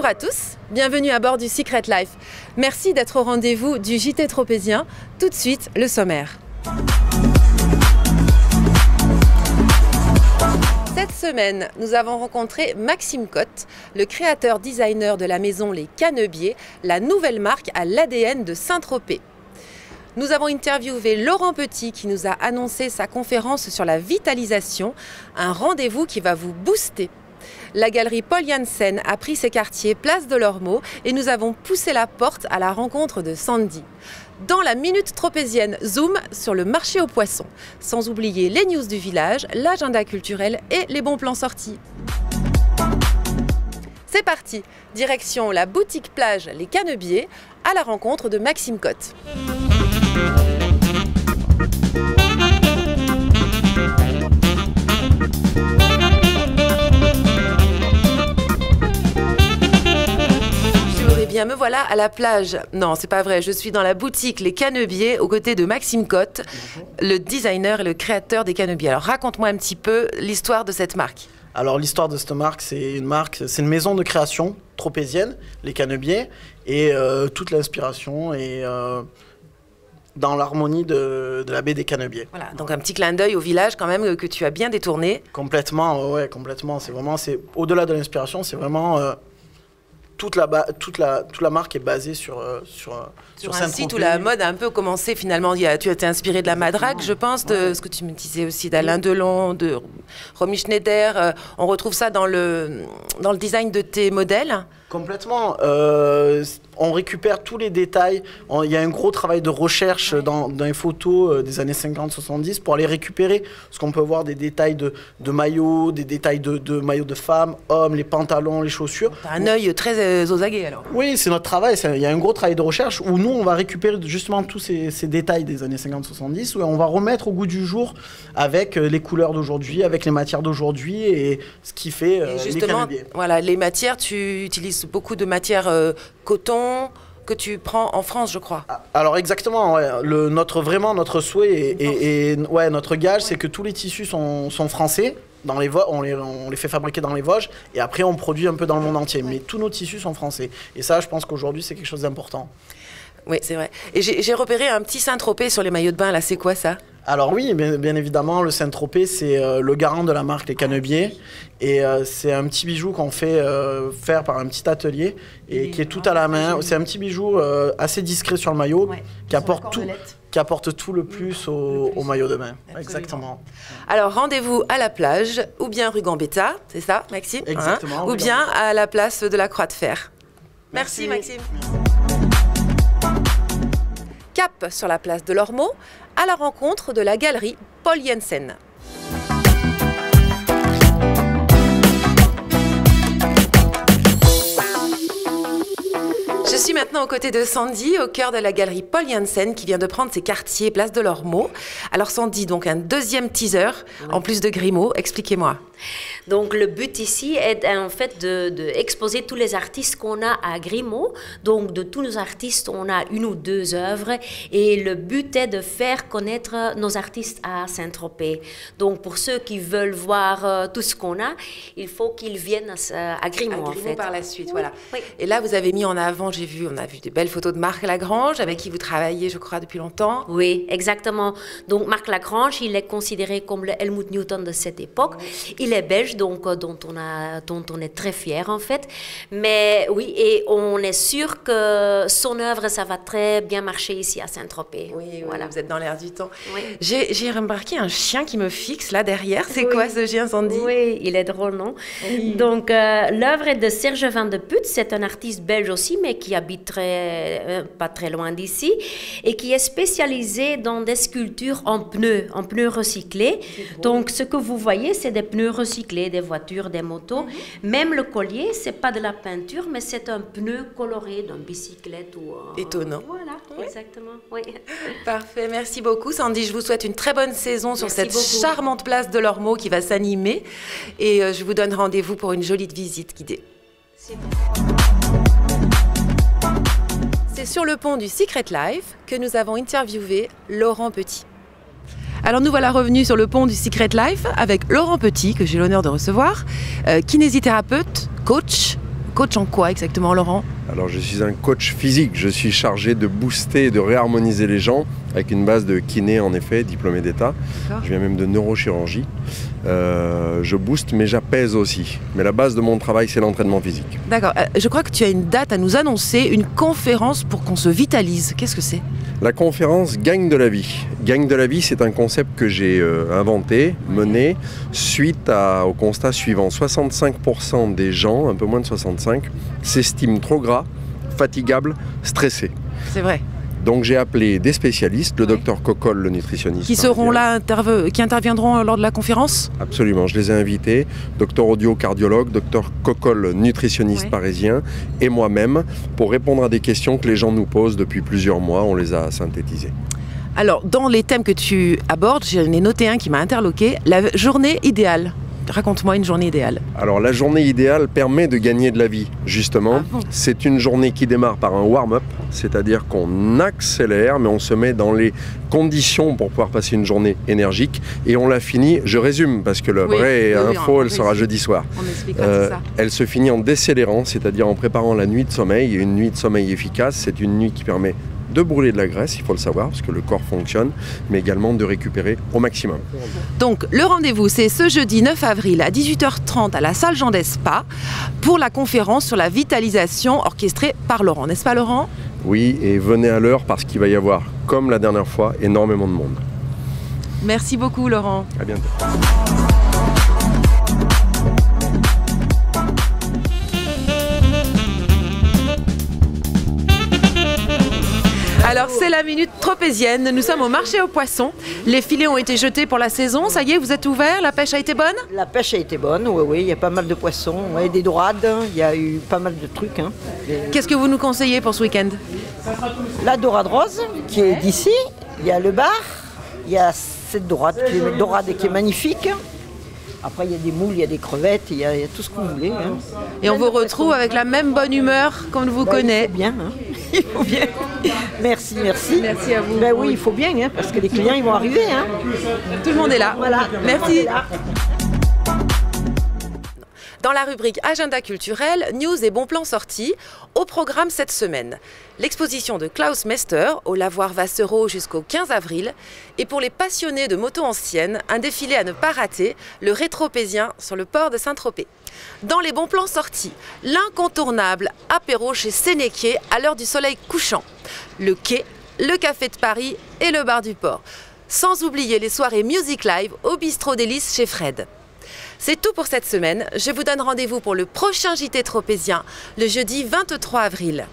Bonjour à tous, bienvenue à bord du Secret Life. Merci d'être au rendez-vous du JT Tropézien. Tout de suite, le sommaire. Cette semaine, nous avons rencontré Maxime Cotte, le créateur-designer de la maison Les Canebiers, la nouvelle marque à l'ADN de Saint-Tropez. Nous avons interviewé Laurent Petit qui nous a annoncé sa conférence sur la vitalisation, un rendez-vous qui va vous booster. La galerie Paul Janssen a pris ses quartiers place de l'Ormeau et nous avons poussé la porte à la rencontre de Sandy. Dans la Minute Tropézienne, zoom sur le marché aux poissons, sans oublier les news du village, l'agenda culturel et les bons plans sortis. C'est parti, direction la boutique plage Les Canebiers, à la rencontre de Maxime Cotte. Eh bien, me voilà à la plage. Non, c'est pas vrai. Je suis dans la boutique Les Canebiers aux côtés de Maxime Cotte, le designer et le créateur des Canebiers. Alors, raconte-moi un petit peu l'histoire de cette marque. Alors, l'histoire de cette marque, c'est une maison de création tropézienne, Les Canebiers, et toute l'inspiration est dans l'harmonie de la baie des Canebiers. Voilà, donc un petit clin d'œil au village quand même que tu as bien détourné. Complètement, ouais, complètement. C'est vraiment, au-delà de l'inspiration, c'est vraiment toute la marque est basée sur un site où la mode a un peu commencé finalement. Tu as été inspiré de la Madrague, je pense, de ce que tu me disais aussi d'Alain Delon, de Romy Schneider. On retrouve ça dans le design de tes modèles. Complètement. On récupère tous les détails. Il y a un gros travail de recherche dans les photos des années 50-70 pour aller récupérer. Parce qu'on peut voir des détails de maillots, des détails de maillots de femmes, hommes, les pantalons, les chaussures. T'as un œil très aux aguets alors. Oui, c'est notre travail. Il y a un gros travail de recherche où nous, on va récupérer justement tous ces détails des années 50-70 où on va remettre au goût du jour avec les couleurs d'aujourd'hui, avec les matières d'aujourd'hui et ce qui fait les Canebiers. Voilà, les matières, tu utilises beaucoup de matières coton que tu prends en France, je crois. Alors exactement, ouais. Notre souhait et notre gage, c'est que tous les tissus sont français. Dans les on les fait fabriquer dans les Vosges et après on produit un peu dans le monde entier. Mais tous nos tissus sont français. Et ça, je pense qu'aujourd'hui, c'est quelque chose d'important. Oui, c'est vrai. Et j'ai repéré un petit Saint-Tropez sur les maillots de bain, là, c'est quoi ça? Alors oui, bien évidemment, le Saint-Tropez, c'est le garant de la marque Les Canebiers. Et c'est un petit bijou qu'on fait faire par un petit atelier et qui est tout à la main. C'est un petit bijou assez discret sur le maillot qui apporte tout le plus au maillot de bain. Absolument. Exactement. Alors rendez-vous à la plage ou bien rue Gambetta, c'est ça Maxime? Exactement. Ou bien à la place de la Croix de Fer. Merci Maxime. Cap sur la place de l'Ormeau, à la rencontre de la galerie Paul Janssen. Je suis maintenant aux côtés de Sandy, au cœur de la galerie Paul Janssen, qui vient de prendre ses quartiers place de l'Ormeau. Alors Sandy, donc un deuxième teaser, en plus de Grimaud, expliquez-moi. Donc le but ici est en fait d'exposer tous les artistes qu'on a à Grimaud. Donc de tous nos artistes, on a une ou deux œuvres et le but est de faire connaître nos artistes à Saint-Tropez. Donc pour ceux qui veulent voir tout ce qu'on a, il faut qu'ils viennent à Grimaud en fait. Par la suite, voilà. Oui. Et là vous avez mis en avant, on a vu des belles photos de Marc Lagrange avec qui vous travaillez, je crois, depuis longtemps. Oui, exactement. Donc Marc Lagrange, il est considéré comme le Helmut Newton de cette époque. Il est belge, donc dont on est très fier en fait. Mais oui, et on est sûr que son œuvre, ça va très bien marcher ici à Saint-Tropez. Oui, voilà. Vous êtes dans l'air du temps. Oui. J'ai remarqué un chien qui me fixe là derrière. C'est quoi ce chien, Sandy? Oui, il est drôle, non? Oui. Donc l'œuvre est de Serge Van de Putte. C'est un artiste belge aussi, mais qui habite pas très loin d'ici et qui est spécialisé dans des sculptures en pneus recyclés. Donc ce que vous voyez, c'est des pneus recyclés, des voitures, des motos. Même le collier, c'est pas de la peinture, mais c'est un pneu coloré d'une bicyclette ou étonnant. Voilà, oui. Exactement. Oui. Parfait, merci beaucoup Sandy. Je vous souhaite une très bonne saison sur cette charmante place de l'Ormeau qui va s'animer et je vous donne rendez-vous pour une jolie visite guidée. C'est sur le pont du Secret Life que nous avons interviewé Laurent Petit. Alors nous voilà revenus sur le pont du Secret Life avec Laurent Petit, que j'ai l'honneur de recevoir, kinésithérapeute, coach, coach en quoi exactement, Laurent? Alors je suis un coach physique, je suis chargé de booster et de réharmoniser les gens avec une base de kiné en effet, diplômé d'État. Je viens même de neurochirurgie. Je booste mais j'apaise aussi. Mais la base de mon travail c'est l'entraînement physique. D'accord, je crois que tu as une date à nous annoncer, une conférence pour qu'on se vitalise. Qu'est-ce que c'est? La conférence Gagne de la vie. Gagne de la vie, c'est un concept que j'ai inventé, mené, suite au constat suivant. 65% des gens, un peu moins de 65, s'estiment trop gras, fatigables, stressés. C'est vrai. Donc j'ai appelé des spécialistes, le docteur Cocolle, le nutritionniste. Qui seront là, qui interviendront lors de la conférence? Absolument, je les ai invités, docteur audio cardiologue, docteur Cocolle, nutritionniste parisien, et moi-même, pour répondre à des questions que les gens nous posent depuis plusieurs mois, on les a synthétisées. Alors, dans les thèmes que tu abordes, j'en ai noté un qui m'a interloqué, la journée idéale. Raconte-moi une journée idéale. Alors la journée idéale permet de gagner de la vie, justement. C'est une journée qui démarre par un warm-up, c'est-à-dire qu'on accélère, mais on se met dans les conditions pour pouvoir passer une journée énergique. Et on la finit, je résume, parce que la vraie info, elle sera jeudi soir. On expliquera tout ça. Elle se finit en décélérant, c'est-à-dire en préparant la nuit de sommeil. Et une nuit de sommeil efficace, c'est une nuit qui permet de brûler de la graisse, il faut le savoir, parce que le corps fonctionne, mais également de récupérer au maximum. Donc le rendez-vous, c'est ce jeudi 9 avril à 18h30 à la salle Jean d'Espa pour la conférence sur la vitalisation orchestrée par Laurent. N'est-ce pas, Laurent? Oui, et venez à l'heure parce qu'il va y avoir, comme la dernière fois, énormément de monde. Merci beaucoup, Laurent. À bientôt. Alors c'est la minute tropézienne, nous sommes au marché aux poissons. Les filets ont été jetés pour la saison, ça y est, vous êtes ouverts, la pêche a été bonne? La pêche a été bonne, oui, il y a pas mal de poissons, des dorades, il y a eu pas mal de trucs. Qu'est-ce que vous nous conseillez pour ce week-end? La dorade rose, qui est d'ici, il y a le bar, il y a cette dorade qui est magnifique. Après, il y a des moules, il y a des crevettes, il y a tout ce que vous voulez. Et on vous retrouve avec la même bonne humeur qu'on vous connaît. Il faut bien, il faut bien. Merci, merci. Merci à vous. Ben oui, il faut bien, parce que les clients, ils vont arriver. Tout le monde est là. Voilà. Merci. Dans la rubrique Agenda culturel, news et bons plans sortis, au programme cette semaine. L'exposition de Klaus Mester au lavoir Vassereau jusqu'au 15 avril. Et pour les passionnés de motos anciennes, un défilé à ne pas rater, le Rétropésien sur le port de Saint-Tropez. Dans les bons plans sortis, l'incontournable apéro chez Sénéquier à l'heure du soleil couchant. Le quai, le café de Paris et le bar du port. Sans oublier les soirées Music Live au bistrot d'Hélice chez Fred. C'est tout pour cette semaine. Je vous donne rendez-vous pour le prochain JT Tropézien, le jeudi 23 avril.